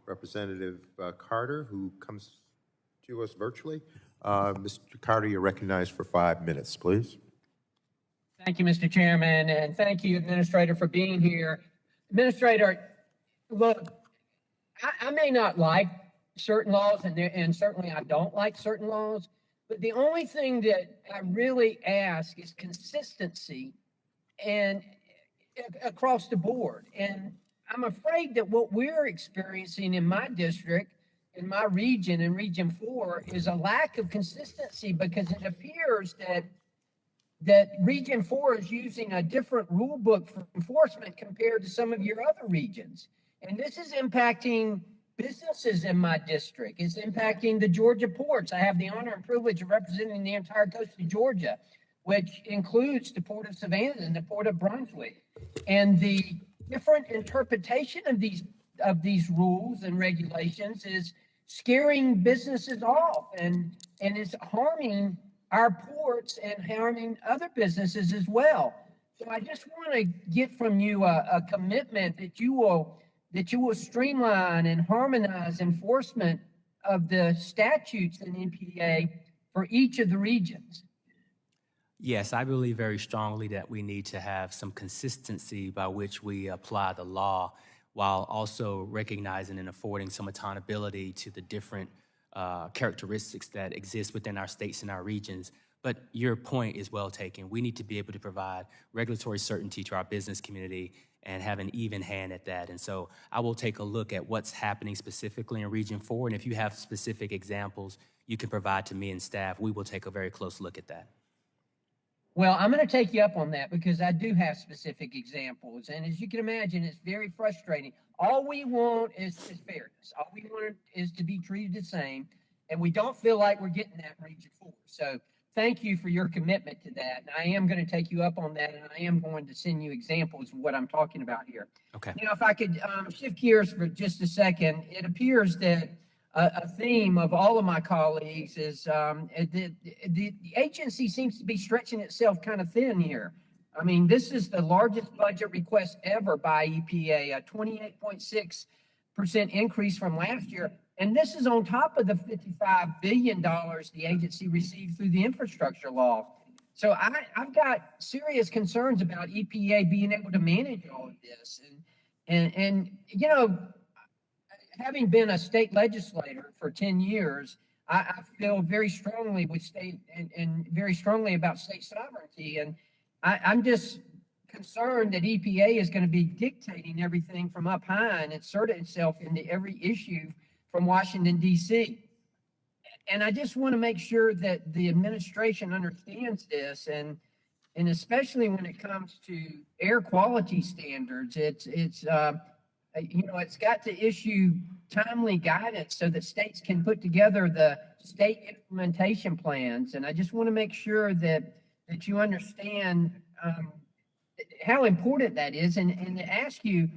Representative Carter, who comes to us virtually. Mr. Carter, you're recognized for 5 minutes, please. Thank you, Mr. Chairman, and thank you, Administrator, for being here. Administrator, look, I may not like certain laws, and certainly I don't like certain laws, but the only thing that I really ask is consistency and across the board. And I'm afraid that what we're experiencing in my district, in my region, in Region 4, is a lack of consistency, because it appears that Region 4 is using a different rule book for enforcement compared to some of your other regions. And this is impacting businesses in my district. It's impacting the Georgia ports. I have the honor and privilege of representing the entire coast of Georgia, which includes the Port of Savannah and the Port of Brunswick. And the different interpretation of these rules and regulations is scaring businesses off, and is harming our ports and harming other businesses as well. So I just want to get from you a commitment that you will streamline and harmonize enforcement of the statutes in EPA for each of the regions. Yes, I believe very strongly that we need to have some consistency by which we apply the law, while also recognizing and affording some accountability to the different characteristics that exist within our states and our regions. But your point is well taken. We need to be able to provide regulatory certainty to our business community and have an even hand at that. And so I will take a look at what's happening specifically in Region 4. And if you have specific examples you can provide to me and staff, we will take a very close look at that. Well, I'm going to take you up on that, because I do have specific examples. And as you can imagine, it's very frustrating. All we want is fairness. All we want is to be treated the same. And we don't feel like we're getting that in Region 4. So thank you for your commitment to that. And I am going to take you up on that, and I am going to send you examples of what I'm talking about here. Okay. Now, if I could shift gears for just a second, it appears that a theme of all of my colleagues is the agency seems to be stretching itself kind of thin here. I mean, this is the largest budget request ever by EPA, a 28.6% increase from last year. And this is on top of the $55 billion the agency received through the infrastructure law. So I've got serious concerns about EPA being able to manage all of this. And you know, having been a state legislator for 10 years, I feel very strongly with state and very strongly about state sovereignty. And I'm just concerned that EPA is going to be dictating everything from up high and insert itself into every issue from Washington, D.C. And I just want to make sure that the administration understands this, and especially when it comes to air quality standards, it's got to issue timely guidance so that states can put together the state implementation plans. And I just want to make sure that you understand how important that is, and to ask you,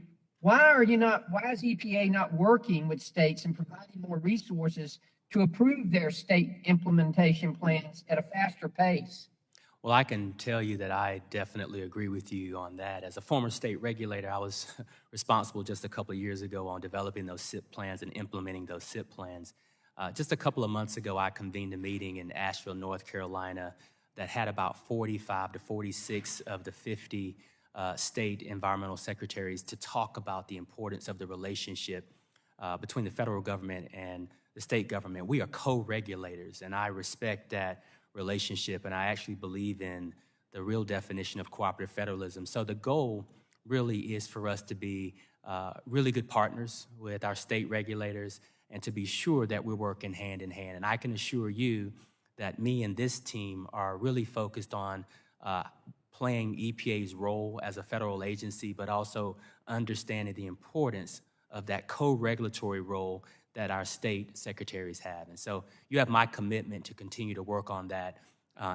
why is EPA not working with states and providing more resources to approve their state implementation plans at a faster pace? Well, I can tell you that I definitely agree with you on that. As a former state regulator, I was responsible just a couple of years ago on developing those SIP plans and implementing those SIP plans. Just a couple of months ago, I convened a meeting in Asheville, North Carolina, that had about 45 to 46 of the 50 state environmental secretaries to talk about the importance of the relationship between the federal government and the state government. We are co-regulators, and I respect that relationship, and I actually believe in the real definition of cooperative federalism. So the goal really is for us to be really good partners with our state regulators and to be sure that we're working hand in hand. And I can assure you that me and this team are really focused on playing EPA's role as a federal agency, but also understanding the importance of that co-regulatory role that our state secretaries have. And so you have my commitment to continue to work on that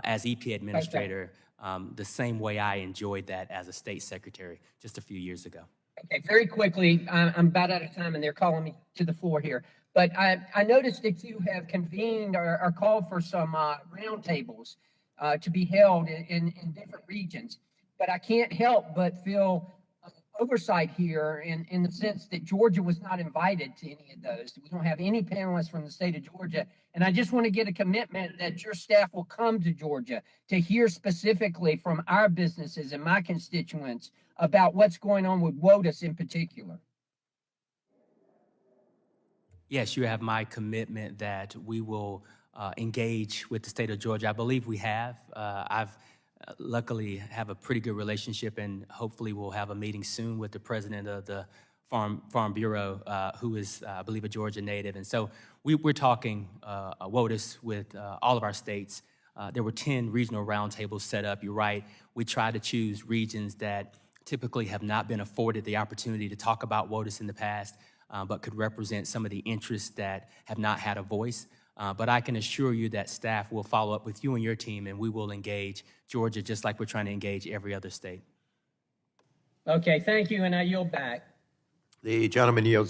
as EPA administrator, the same way I enjoyed that as a state secretary just a few years ago. Okay, very quickly, I'm about out of time and they're calling me to the floor here. But I noticed that you have convened or called for some roundtables to be held in different regions. But I can't help but feel oversight here in the sense that Georgia was not invited to any of those. We don't have any panelists from the state of Georgia. And I just want to get a commitment that your staff will come to Georgia to hear specifically from our businesses and my constituents about what's going on with WOTUS in particular. Yes, you have my commitment that we will engage with the state of Georgia. I believe we have. I've luckily have a pretty good relationship, and hopefully we'll have a meeting soon with the president of the Farm Bureau, who is, I believe, a Georgia native. And so we're talking WOTUS with all of our states. There were 10 regional roundtables set up. You're right. We try to choose regions that typically have not been afforded the opportunity to talk about WOTUS in the past, but could represent some of the interests that have not had a voice. But I can assure you that staff will follow up with you and your team, and we will engage Georgia just like we're trying to engage every other state. Okay, thank you, and I yield back. The gentleman yields